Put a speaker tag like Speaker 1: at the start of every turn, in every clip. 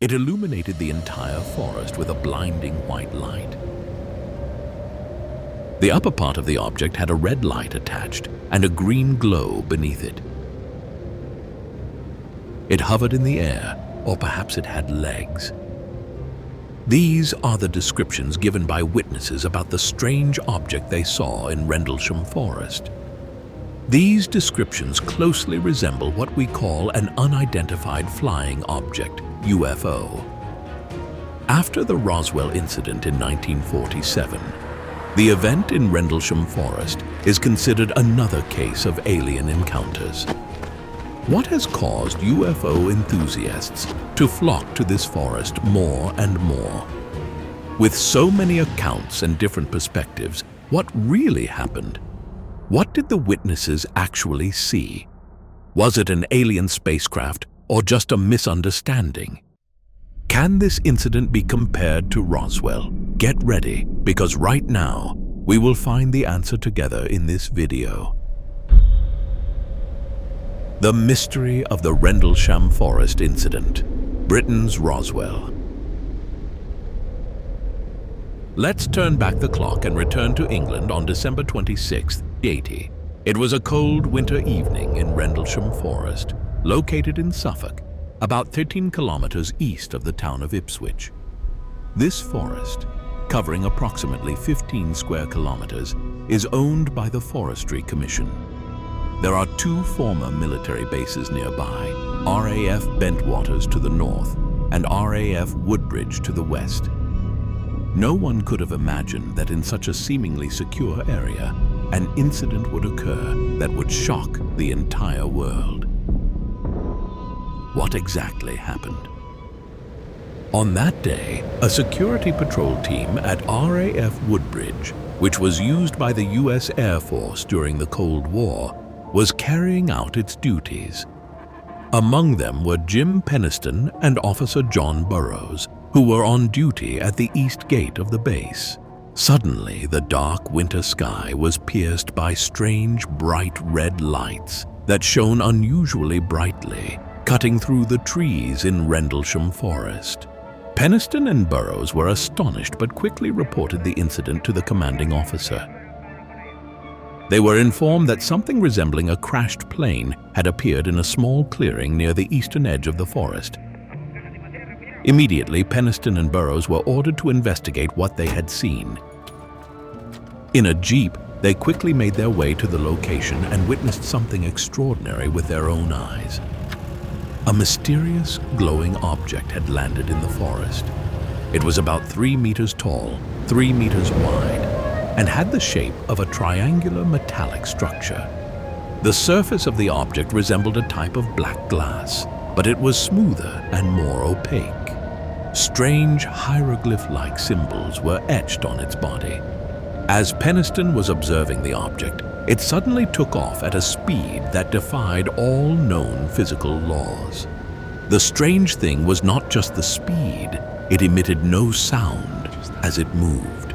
Speaker 1: It illuminated the entire forest with a blinding white light. The upper part of the object had a red light attached and a green glow beneath it. It hovered in the air, or perhaps it had legs. These are the descriptions given by witnesses about the strange object they saw in Rendlesham Forest. These descriptions closely resemble what we call an unidentified flying object, UFO. After the Roswell incident in 1947, the event in Rendlesham Forest is considered another case of alien encounters. What has caused UFO enthusiasts to flock to this forest more and more? With so many accounts and different perspectives, what really happened? What did the witnesses actually see? Was it an alien spacecraft or just a misunderstanding? Can this incident be compared to Roswell? Get ready, because right now, we will find the answer together in this video. The mystery of the Rendlesham Forest Incident, Britain's Roswell. Let's turn back the clock and return to England on December 26, 1880. It was a cold winter evening in Rendlesham Forest, located in Suffolk, about 13 kilometers east of the town of Ipswich. This forest, covering approximately 15 square kilometers, is owned by the Forestry Commission. There are two former military bases nearby, RAF Bentwaters to the north and RAF Woodbridge to the west. No one could have imagined that in such a seemingly secure area, an incident would occur that would shock the entire world. What exactly happened? On that day, a security patrol team at RAF Woodbridge, which was used by the US Air Force during the Cold War, was carrying out its duties. Among them were Jim Penniston and Officer John Burroughs, who were on duty at the east gate of the base. Suddenly, the dark winter sky was pierced by strange, bright red lights that shone unusually brightly, cutting through the trees in Rendlesham Forest. Penniston and Burroughs were astonished but quickly reported the incident to the commanding officer. They were informed that something resembling a crashed plane had appeared in a small clearing near the eastern edge of the forest. Immediately, Penniston and Burroughs were ordered to investigate what they had seen. In a jeep, they quickly made their way to the location and witnessed something extraordinary with their own eyes. A mysterious, glowing object had landed in the forest. It was about 3 meters tall, 3 meters wide, and had the shape of a triangular metallic structure. The surface of the object resembled a type of black glass, but it was smoother and more opaque. Strange hieroglyph-like symbols were etched on its body. As Penniston was observing the object, it suddenly took off at a speed that defied all known physical laws. The strange thing was not just the speed, it emitted no sound as it moved.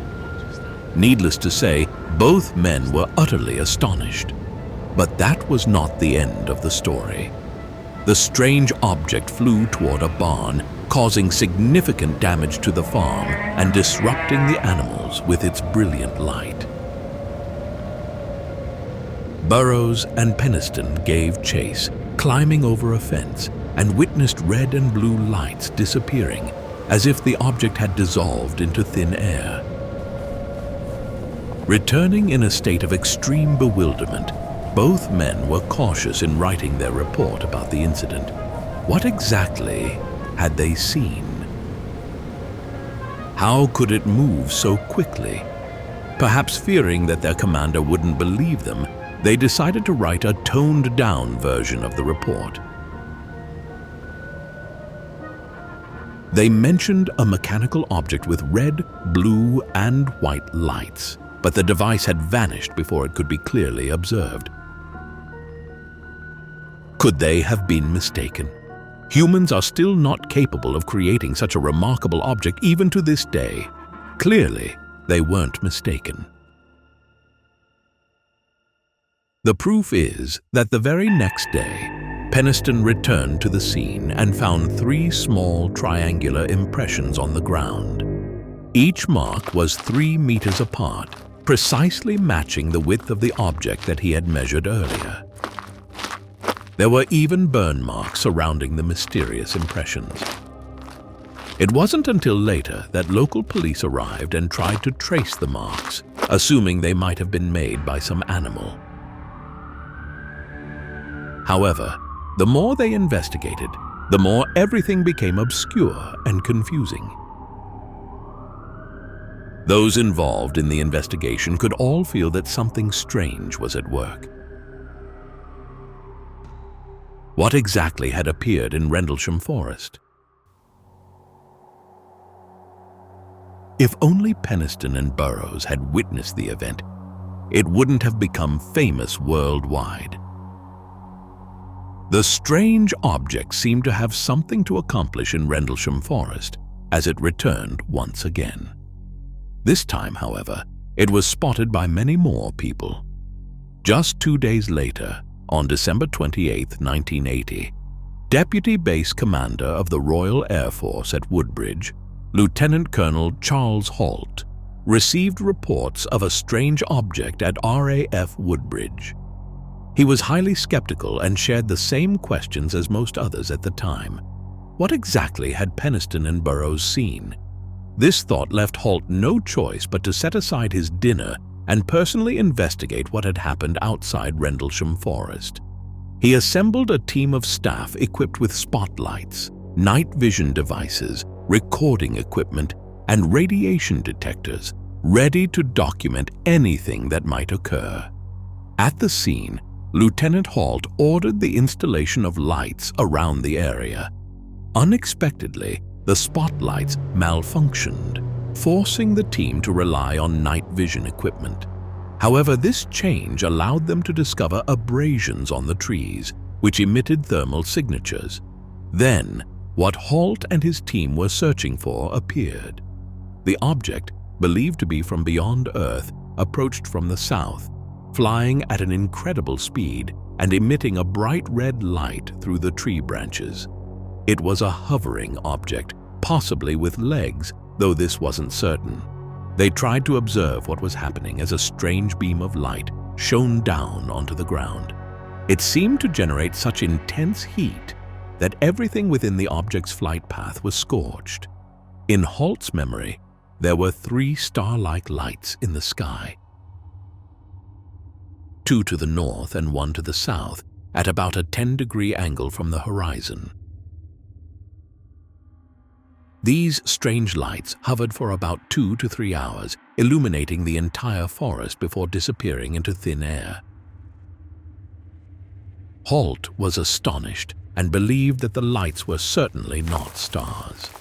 Speaker 1: Needless to say, both men were utterly astonished. But that was not the end of the story. The strange object flew toward a barn, causing significant damage to the farm and disrupting the animals with its brilliant light. Burroughs and Penniston gave chase, climbing over a fence, and witnessed red and blue lights disappearing, as if the object had dissolved into thin air. Returning in a state of extreme bewilderment, both men were cautious in writing their report about the incident. What exactly had they seen? How could it move so quickly? Perhaps fearing that their commander wouldn't believe them, they decided to write a toned-down version of the report. They mentioned a mechanical object with red, blue, and white lights, but the device had vanished before it could be clearly observed. Could they have been mistaken? Humans are still not capable of creating such a remarkable object even to this day. Clearly, they weren't mistaken. The proof is that the very next day, Peniston returned to the scene and found 3 small triangular impressions on the ground. Each mark was 3 meters apart, precisely matching the width of the object that he had measured earlier. There were even burn marks surrounding the mysterious impressions. It wasn't until later that local police arrived and tried to trace the marks, assuming they might have been made by some animal. However, the more they investigated, the more everything became obscure and confusing. Those involved in the investigation could all feel that something strange was at work. What exactly had appeared in Rendlesham Forest? If only Peniston and Burroughs had witnessed the event, it wouldn't have become famous worldwide. The strange object seemed to have something to accomplish in Rendlesham Forest as it returned once again. This time, however, it was spotted by many more people. Just 2 days later, on December 28, 1980, Deputy Base Commander of the Royal Air Force at Woodbridge, Lieutenant Colonel Charles Halt, received reports of a strange object at RAF Woodbridge. He was highly skeptical and shared the same questions as most others at the time. What exactly had Peniston and Burroughs seen? This thought left Halt no choice but to set aside his dinner and personally investigate what had happened outside Rendlesham Forest. He assembled a team of staff equipped with spotlights, night vision devices, recording equipment, and radiation detectors, ready to document anything that might occur. At the scene, Lieutenant Halt ordered the installation of lights around the area. Unexpectedly, the spotlights malfunctioned, forcing the team to rely on night vision equipment. However, this change allowed them to discover abrasions on the trees, which emitted thermal signatures. Then, what Halt and his team were searching for appeared. The object, believed to be from beyond Earth, approached from the south, flying at an incredible speed and emitting a bright red light through the tree branches. It was a hovering object, possibly with legs, though this wasn't certain. They tried to observe what was happening as a strange beam of light shone down onto the ground. It seemed to generate such intense heat that everything within the object's flight path was scorched. In Halt's memory, there were 3 star-like lights in the sky. 2 to the north and 1 to the south, at about a 10-degree angle from the horizon. These strange lights hovered for about 2 to 3 hours, illuminating the entire forest before disappearing into thin air. Halt was astonished and believed that the lights were certainly not stars.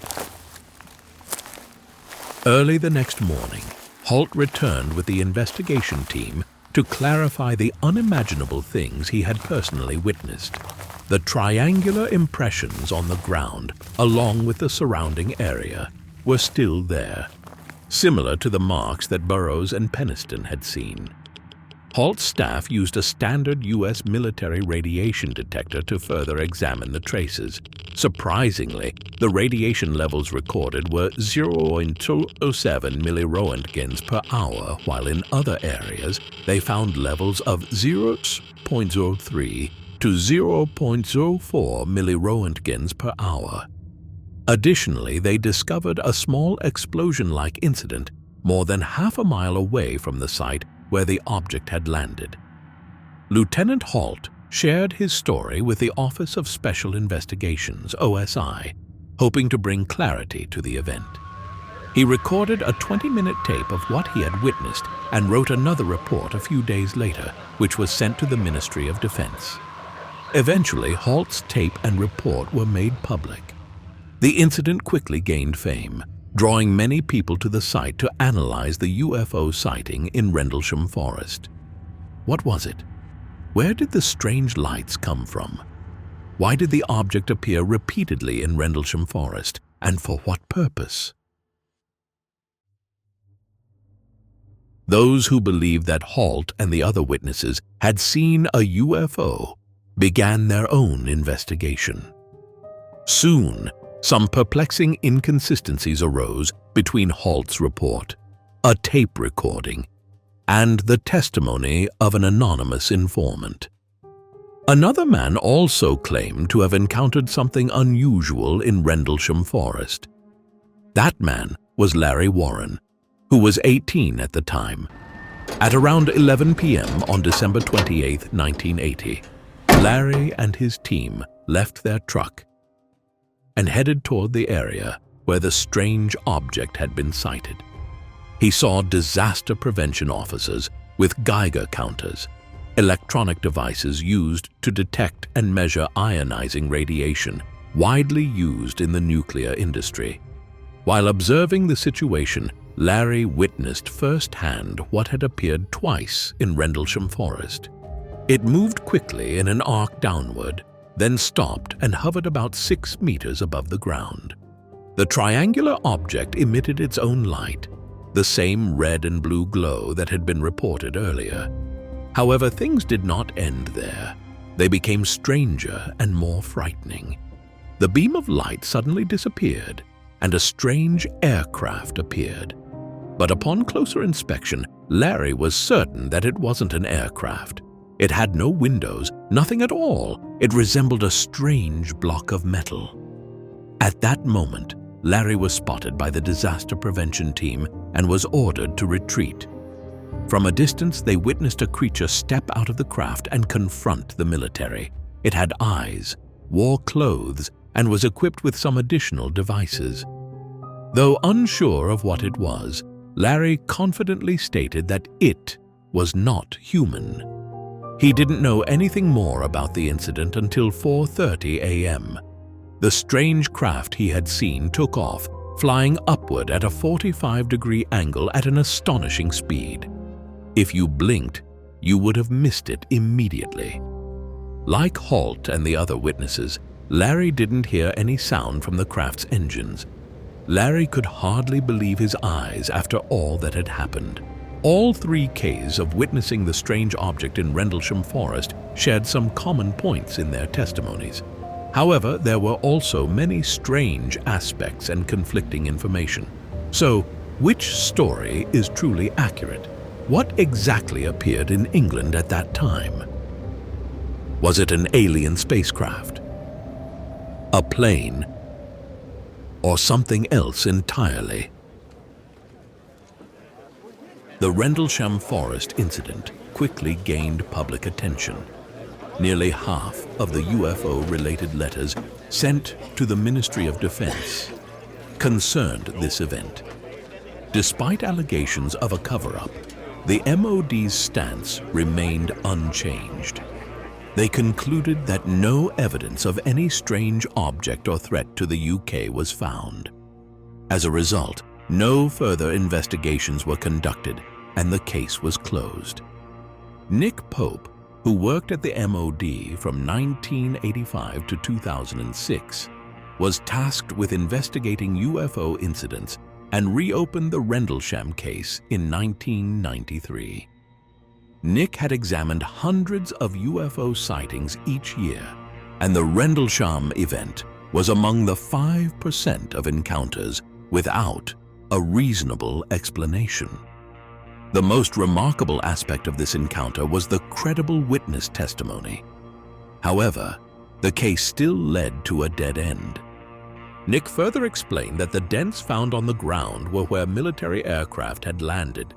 Speaker 1: Early the next morning, Halt returned with the investigation team to clarify the unimaginable things he had personally witnessed. The triangular impressions on the ground, along with the surrounding area, were still there, similar to the marks that Burroughs and Peniston had seen. Halt's staff used a standard U.S. military radiation detector to further examine the traces. Surprisingly, the radiation levels recorded were 0.207 milliroentgens per hour, while in other areas they found levels of 0.03 to 0.04 milliroentgens per hour. Additionally, they discovered a small explosion-like incident more than half a mile away from the site where the object had landed. Lieutenant Halt shared his story with the Office of Special Investigations, OSI, hoping to bring clarity to the event. He recorded a 20-minute tape of what he had witnessed and wrote another report a few days later, which was sent to the Ministry of Defense. Eventually, Halt's tape and report were made public. The incident quickly gained fame, drawing many people to the site to analyze the UFO sighting in Rendlesham Forest. What was it? Where did the strange lights come from? Why did the object appear repeatedly in Rendlesham Forest, and for what purpose? Those who believed that Halt and the other witnesses had seen a UFO began their own investigation. Soon, some perplexing inconsistencies arose between Halt's report, a tape recording, and the testimony of an anonymous informant. Another man also claimed to have encountered something unusual in Rendlesham Forest. That man was Larry Warren, who was 18 at the time. At around 11 p.m. on December 28, 1980, Larry and his team left their truck and headed toward the area where the strange object had been sighted. He saw disaster prevention officers with Geiger counters, electronic devices used to detect and measure ionizing radiation, widely used in the nuclear industry. While observing the situation, Larry witnessed firsthand what had appeared twice in Rendlesham Forest. It moved quickly in an arc downward, then stopped and hovered about 6 meters above the ground. The triangular object emitted its own light, the same red and blue glow that had been reported earlier. However, things did not end there. They became stranger and more frightening. The beam of light suddenly disappeared, and a strange aircraft appeared. But upon closer inspection, Larry was certain that it wasn't an aircraft. It had no windows, nothing at all. It resembled a strange block of metal. At that moment, Larry was spotted by the disaster prevention team and was ordered to retreat. From a distance, they witnessed a creature step out of the craft and confront the military. It had eyes, wore clothes, and was equipped with some additional devices. Though unsure of what it was, Larry confidently stated that it was not human. He didn't know anything more about the incident until 4:30 a.m. The strange craft he had seen took off, flying upward at a 45-degree angle at an astonishing speed. If you blinked, you would have missed it immediately. Like Halt and the other witnesses, Larry didn't hear any sound from the craft's engines. Larry could hardly believe his eyes after all that had happened. All 3 cases of witnessing the strange object in Rendlesham Forest shared some common points in their testimonies. However, there were also many strange aspects and conflicting information. So, which story is truly accurate? What exactly appeared in England at that time? Was it an alien spacecraft, a plane, or something else entirely? The Rendlesham Forest Incident quickly gained public attention. Nearly half of the UFO-related letters sent to the Ministry of Defense concerned this event. Despite allegations of a cover-up, the MOD's stance remained unchanged. They concluded that no evidence of any strange object or threat to the UK was found. As a result, no further investigations were conducted, and the case was closed. Nick Pope, who worked at the MOD from 1985 to 2006, was tasked with investigating UFO incidents and reopened the Rendlesham case in 1993. Nick had examined hundreds of UFO sightings each year, and the Rendlesham event was among the 5% of encounters without a reasonable explanation. The most remarkable aspect of this encounter was the credible witness testimony. However, the case still led to a dead end. Nick further explained that the dents found on the ground were where military aircraft had landed.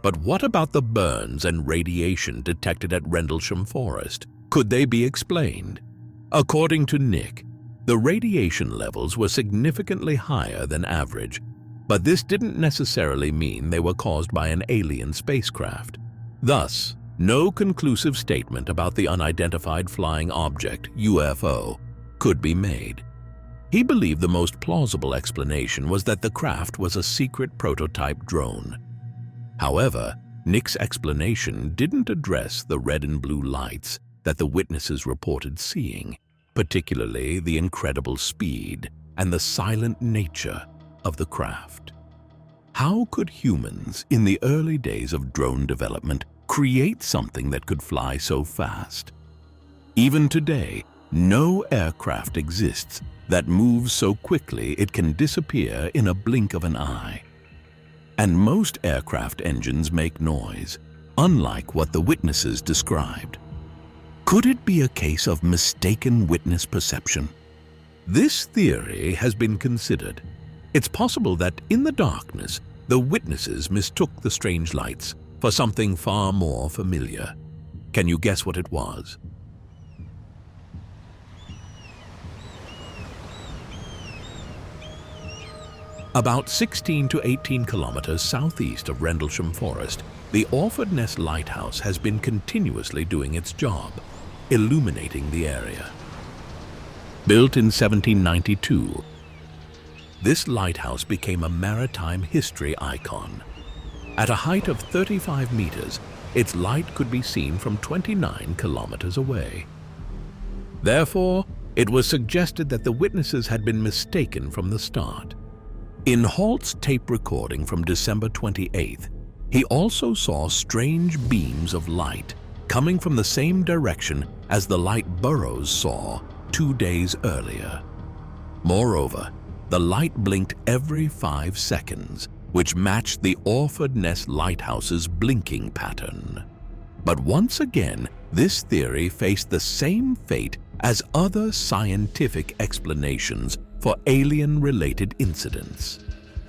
Speaker 1: But what about the burns and radiation detected at Rendlesham Forest? Could they be explained? According to Nick, the radiation levels were significantly higher than average, but this didn't necessarily mean they were caused by an alien spacecraft. Thus, no conclusive statement about the unidentified flying object, UFO, could be made. He believed the most plausible explanation was that the craft was a secret prototype drone. However, Nick's explanation didn't address the red and blue lights that the witnesses reported seeing, particularly the incredible speed and the silent nature of the craft. How could humans in the early days of drone development create something that could fly so fast? Even today, no aircraft exists that moves so quickly it can disappear in a blink of an eye. And most aircraft engines make noise, unlike what the witnesses described. Could it be a case of mistaken witness perception? This theory has been considered. It's possible that in the darkness, the witnesses mistook the strange lights for something far more familiar. Can you guess what it was? About 16 to 18 kilometers southeast of Rendlesham Forest, the Orford Ness Lighthouse has been continuously doing its job, illuminating the area. Built in 1792, this lighthouse became a maritime history icon. At a height of 35 meters, its light could be seen from 29 kilometers away. Therefore, it was suggested that the witnesses had been mistaken from the start. In Halt's tape recording from December 28th, he also saw strange beams of light coming from the same direction as the light Burroughs saw 2 days earlier. Moreover, the light blinked every 5 seconds, which matched the Orford Ness Lighthouse's blinking pattern. But once again, this theory faced the same fate as other scientific explanations for alien-related incidents.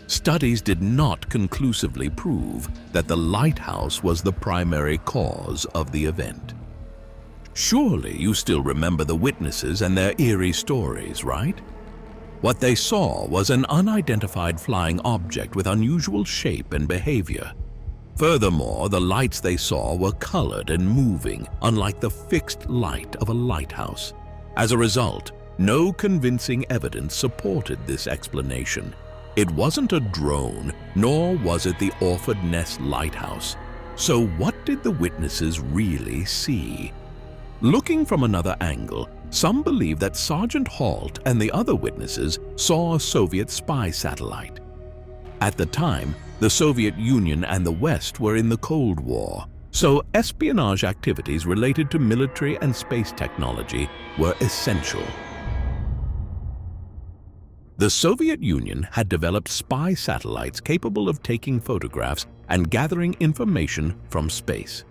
Speaker 1: Studies did not conclusively prove that the lighthouse was the primary cause of the event. Surely you still remember the witnesses and their eerie stories, right? What they saw was an unidentified flying object with unusual shape and behavior. Furthermore, the lights they saw were colored and moving, unlike the fixed light of a lighthouse. As a result, no convincing evidence supported this explanation. It wasn't a drone, nor was it the Orford Ness Lighthouse. So what did the witnesses really see? Looking from another angle, some believe that Sergeant Halt and the other witnesses saw a Soviet spy satellite. At the time, the Soviet Union and the West were in the Cold War, so espionage activities related to military and space technology were essential. The Soviet Union had developed spy satellites capable of taking photographs and gathering information from space.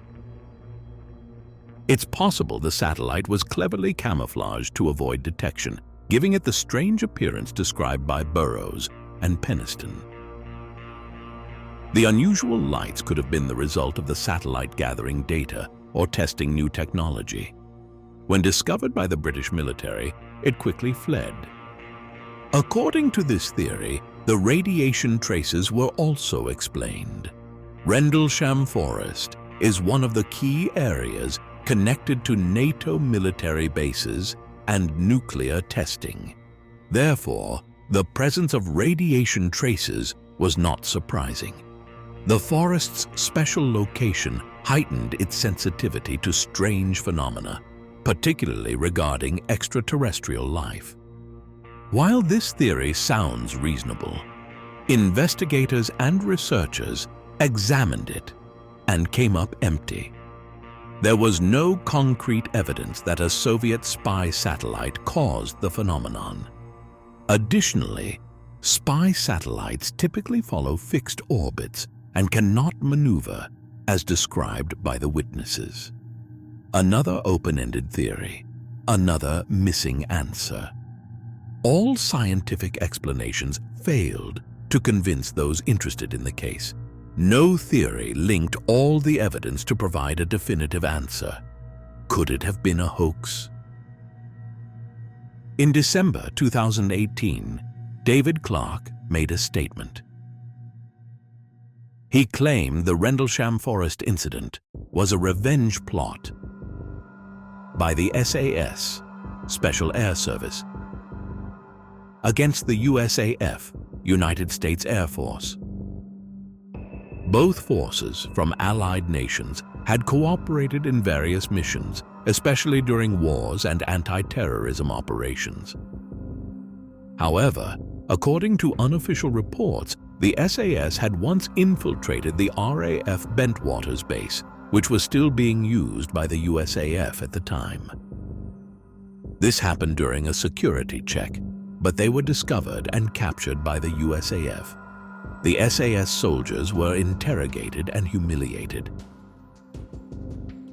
Speaker 1: It's possible the satellite was cleverly camouflaged to avoid detection, giving it the strange appearance described by Burroughs and Penniston. The unusual lights could have been the result of the satellite gathering data or testing new technology. When discovered by the British military, it quickly fled. According to this theory, the radiation traces were also explained. Rendlesham Forest is one of the key areas connected to NATO military bases and nuclear testing. Therefore, the presence of radiation traces was not surprising. The forest's special location heightened its sensitivity to strange phenomena, particularly regarding extraterrestrial life. While this theory sounds reasonable, investigators and researchers examined it and came up empty. There was no concrete evidence that a Soviet spy satellite caused the phenomenon. Additionally, spy satellites typically follow fixed orbits and cannot maneuver as described by the witnesses. Another open-ended theory, another missing answer. All scientific explanations failed to convince those interested in the case. No theory linked all the evidence to provide a definitive answer. Could it have been a hoax? In December 2018, David Clarke made a statement. He claimed the Rendlesham Forest Incident was a revenge plot by the SAS, Special Air Service, against the USAF, United States Air Force. Both forces from allied nations had cooperated in various missions, especially during wars and anti-terrorism operations. However, according to unofficial reports, the SAS had once infiltrated the RAF Bentwaters base, which was still being used by the USAF at the time. This happened during a security check, but they were discovered and captured by the USAF. The SAS soldiers were interrogated and humiliated.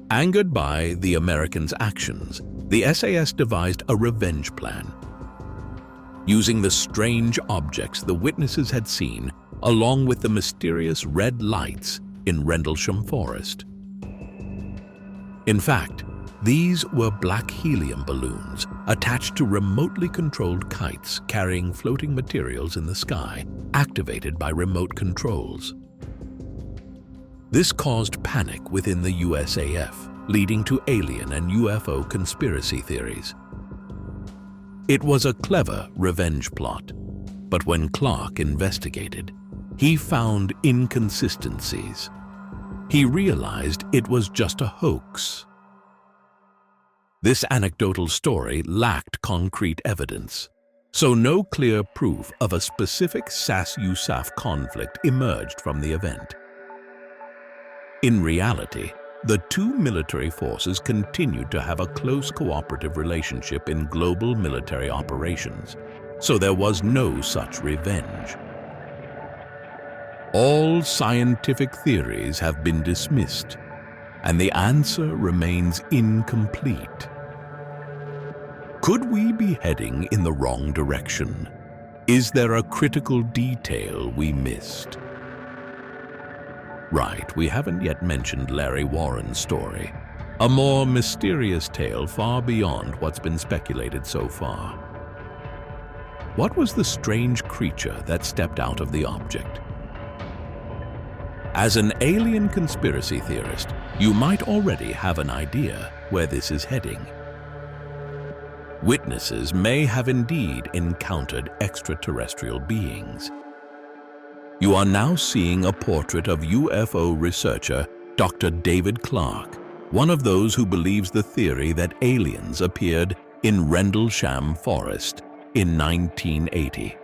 Speaker 1: Angered by the Americans' actions, the SAS devised a revenge plan. Using the strange objects the witnesses had seen, along with the mysterious red lights in Rendlesham Forest. In fact, these were black helium balloons attached to remotely controlled kites carrying floating materials in the sky, activated by remote controls. This caused panic within the USAF, leading to alien and UFO conspiracy theories. It was a clever revenge plot, but when Clark investigated, he found inconsistencies. He realized it was just a hoax. This anecdotal story lacked concrete evidence, so no clear proof of a specific SAS-USAF conflict emerged from the event. In reality, the two military forces continued to have a close cooperative relationship in global military operations, so there was no such revenge. All scientific theories have been dismissed, and the answer remains incomplete. Could we be heading in the wrong direction? Is there a critical detail we missed? Right, we haven't yet mentioned Larry Warren's story, a more mysterious tale far beyond what's been speculated so far. What was the strange creature that stepped out of the object? As an alien conspiracy theorist, you might already have an idea where this is heading. Witnesses may have indeed encountered extraterrestrial beings. You are now seeing a portrait of UFO researcher Dr. David Clark, one of those who believes the theory that aliens appeared in Rendlesham Forest in 1980.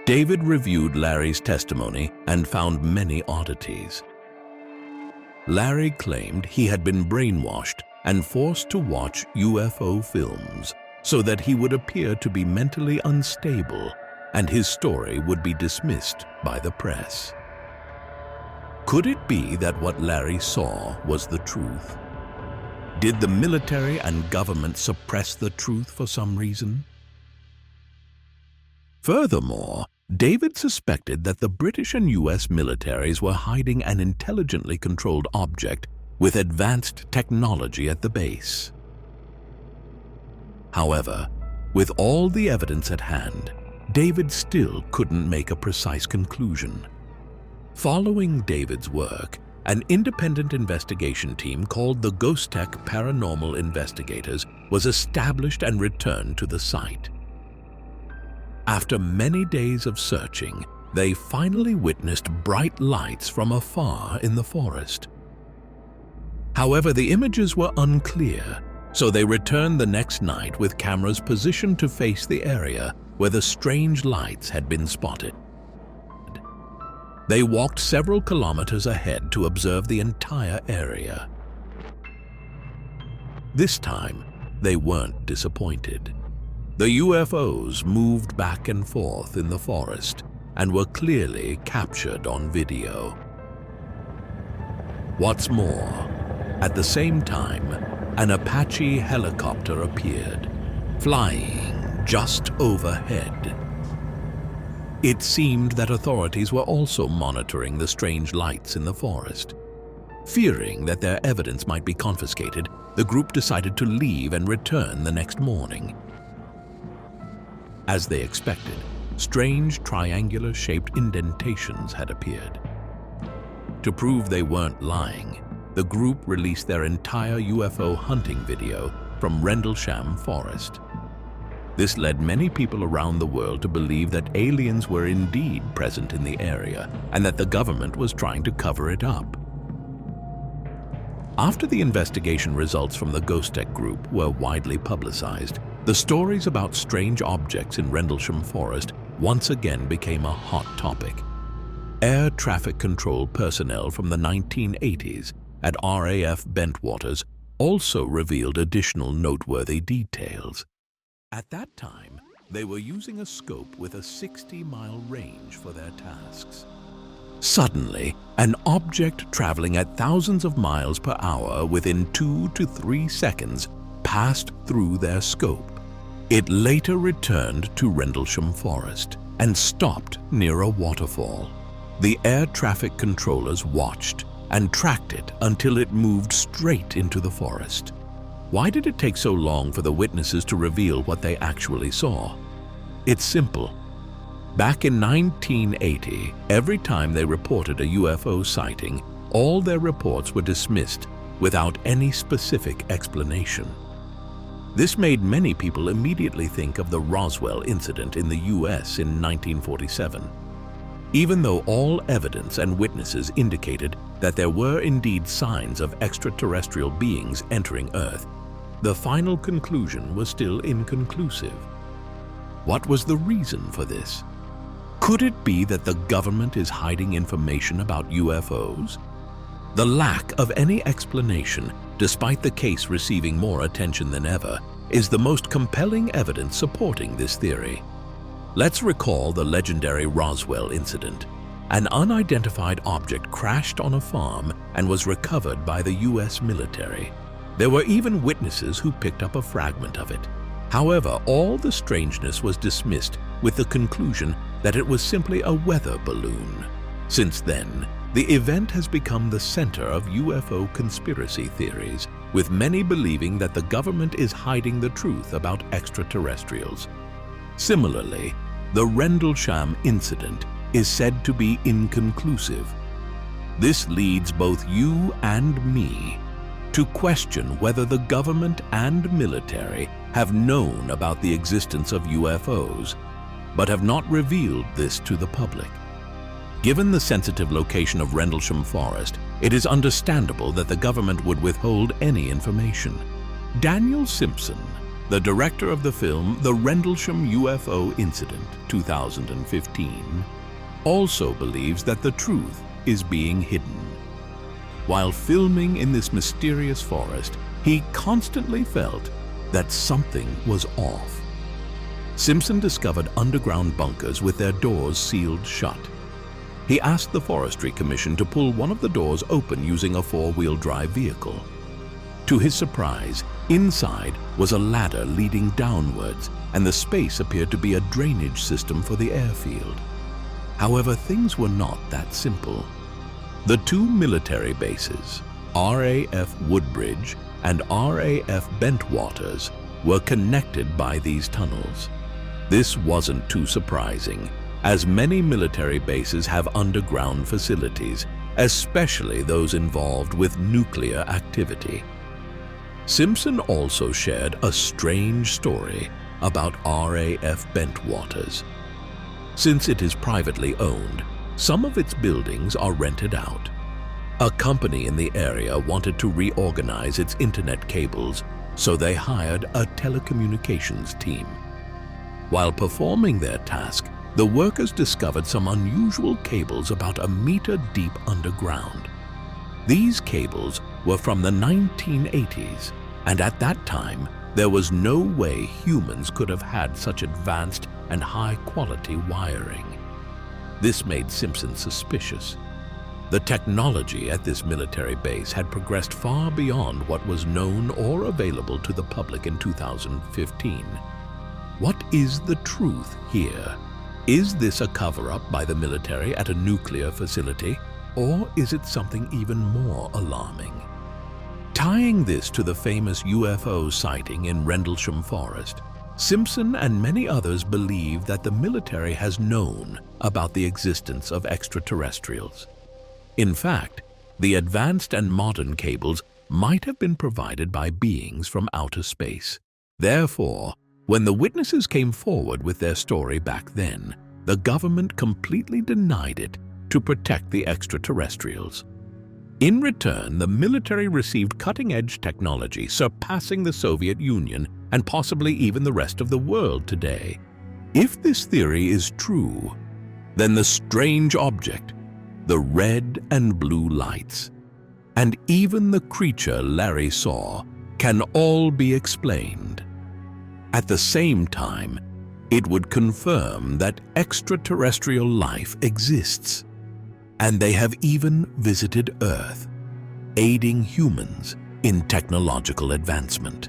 Speaker 1: David reviewed Larry's testimony and found many oddities. Larry claimed he had been brainwashed and forced to watch UFO films so that he would appear to be mentally unstable and his story would be dismissed by the press. Could it be that what Larry saw was the truth? Did the military and government suppress the truth for some reason? Furthermore, David suspected that the British and US militaries were hiding an intelligently controlled object with advanced technology at the base. However, with all the evidence at hand, David still couldn't make a precise conclusion. Following David's work, an independent investigation team called the Ghosttech Paranormal Investigators was established and returned to the site. After many days of searching, they finally witnessed bright lights from afar in the forest. However, the images were unclear, so they returned the next night with cameras positioned to face the area where the strange lights had been spotted. They walked several kilometers ahead to observe the entire area. This time, they weren't disappointed. The UFOs moved back and forth in the forest and were clearly captured on video. What's more, at the same time, an Apache helicopter appeared, flying just overhead. It seemed that authorities were also monitoring the strange lights in the forest. Fearing that their evidence might be confiscated, the group decided to leave and return the next morning. As they expected, strange triangular-shaped indentations had appeared. To prove they weren't lying, the group released their entire UFO hunting video from Rendlesham Forest. This led many people around the world to believe that aliens were indeed present in the area and that the government was trying to cover it up. After the investigation results from the Ghosttech group were widely publicized, the stories about strange objects in Rendlesham Forest once again became a hot topic. Air traffic control personnel from the 1980s at RAF Bentwaters also revealed additional noteworthy details. At that time, they were using a scope with a 60-mile range for their tasks. Suddenly, an object traveling at thousands of miles per hour within 2 to 3 seconds passed through their scope. It later returned to Rendlesham Forest and stopped near a waterfall. The air traffic controllers watched and tracked it until it moved straight into the forest. Why did it take so long for the witnesses to reveal what they actually saw? It's simple. Back in 1980, every time they reported a UFO sighting, all their reports were dismissed without any specific explanation. This made many people immediately think of the Roswell incident in the US in 1947. Even though all evidence and witnesses indicated that there were indeed signs of extraterrestrial beings entering Earth, the final conclusion was still inconclusive. What was the reason for this? Could it be that the government is hiding information about UFOs? The lack of any explanation, despite the case receiving more attention than ever, is the most compelling evidence supporting this theory. Let's recall the legendary Roswell incident. An unidentified object crashed on a farm and was recovered by the US military. There were even witnesses who picked up a fragment of it. However, all the strangeness was dismissed with the conclusion that it was simply a weather balloon. Since then, the event has become the center of UFO conspiracy theories, with many believing that the government is hiding the truth about extraterrestrials. Similarly, the Rendlesham incident is said to be inconclusive. This leads both you and me to question whether the government and military have known about the existence of UFOs, but have not revealed this to the public. Given the sensitive location of Rendlesham Forest, it is understandable that the government would withhold any information. Daniel Simpson, the director of the film The Rendlesham UFO Incident, 2015, also believes that the truth is being hidden. While filming in this mysterious forest, he constantly felt that something was off. Simpson discovered underground bunkers with their doors sealed shut. He asked the Forestry Commission to pull one of the doors open using a four-wheel drive vehicle. To his surprise, inside was a ladder leading downwards, and the space appeared to be a drainage system for the airfield. However, things were not that simple. The two military bases, RAF Woodbridge and RAF Bentwaters, were connected by these tunnels. This wasn't too surprising, as many military bases have underground facilities, especially those involved with nuclear activity. Simpson also shared a strange story about RAF Bentwaters. Since it is privately owned, some of its buildings are rented out. A company in the area wanted to reorganize its internet cables, so they hired a telecommunications team. While performing their task, the workers discovered some unusual cables about a meter deep underground. These cables were from the 1980s, and at that time, there was no way humans could have had such advanced and high-quality wiring. This made Simpson suspicious. The technology at this military base had progressed far beyond what was known or available to the public in 2015. What is the truth here? Is this a cover-up by the military at a nuclear facility, or is it something even more alarming? Tying this to the famous UFO sighting in Rendlesham Forest, Simpson and many others believe that the military has known about the existence of extraterrestrials. In fact, the advanced and modern cables might have been provided by beings from outer space. Therefore, when the witnesses came forward with their story back then, the government completely denied it to protect the extraterrestrials. In return, the military received cutting-edge technology surpassing the Soviet Union and possibly even the rest of the world today. If this theory is true, then the strange object, the red and blue lights, and even the creature Larry saw can all be explained. At the same time, it would confirm that extraterrestrial life exists, and they have even visited Earth, aiding humans in technological advancement.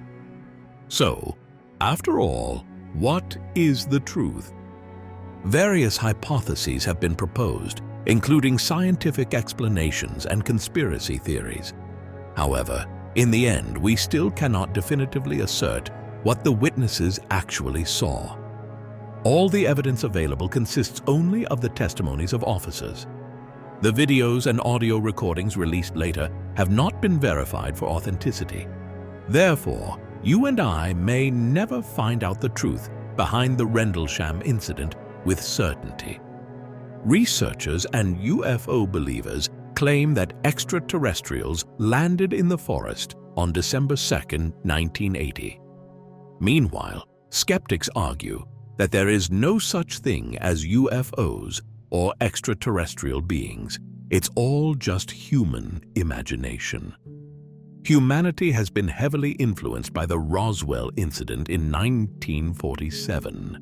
Speaker 1: So, after all, what is the truth? Various hypotheses have been proposed, including scientific explanations and conspiracy theories. However, in the end, we still cannot definitively assert what the witnesses actually saw. All the evidence available consists only of the testimonies of officers. The videos and audio recordings released later have not been verified for authenticity. Therefore, you and I may never find out the truth behind the Rendlesham incident with certainty. Researchers and UFO believers claim that extraterrestrials landed in the forest on December 2, 1980. Meanwhile, skeptics argue that there is no such thing as UFOs or extraterrestrial beings. It's all just human imagination. Humanity has been heavily influenced by the Roswell incident in 1947.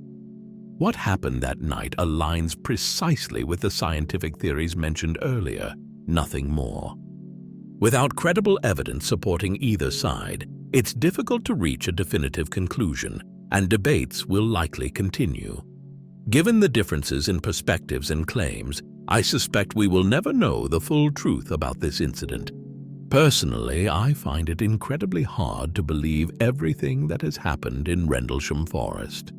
Speaker 1: What happened that night aligns precisely with the scientific theories mentioned earlier, nothing more. Without credible evidence supporting either side, it's difficult to reach a definitive conclusion, and debates will likely continue. Given the differences in perspectives and claims, I suspect we will never know the full truth about this incident. Personally, I find it incredibly hard to believe everything that has happened in Rendlesham Forest.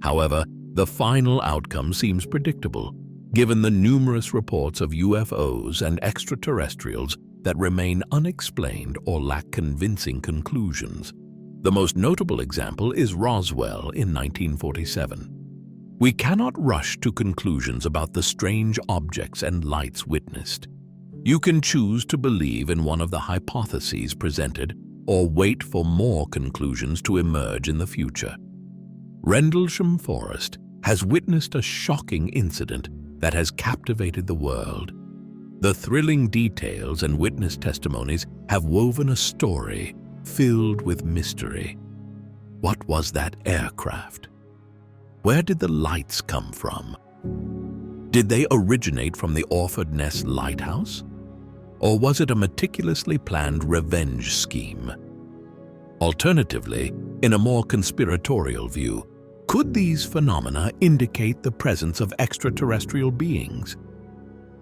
Speaker 1: However, the final outcome seems predictable, given the numerous reports of UFOs and extraterrestrials that remain unexplained or lack convincing conclusions. The most notable example is Roswell in 1947. We cannot rush to conclusions about the strange objects and lights witnessed. You can choose to believe in one of the hypotheses presented or wait for more conclusions to emerge in the future. Rendlesham Forest has witnessed a shocking incident that has captivated the world. The thrilling details and witness testimonies have woven a story filled with mystery. What was that aircraft? Where did the lights come from? Did they originate from the Orford Ness Lighthouse? Or was it a meticulously planned revenge scheme? Alternatively, in a more conspiratorial view, could these phenomena indicate the presence of extraterrestrial beings?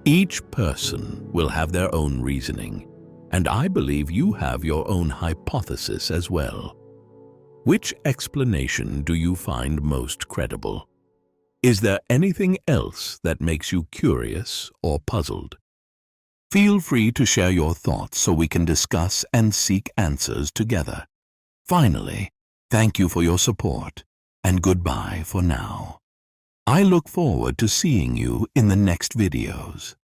Speaker 1: Each person will have their own reasoning, and I believe you have your own hypothesis as well. Which explanation do you find most credible? Is there anything else that makes you curious or puzzled? Feel free to share your thoughts so we can discuss and seek answers together. Finally, thank you for your support, and goodbye for now. I look forward to seeing you in the next videos.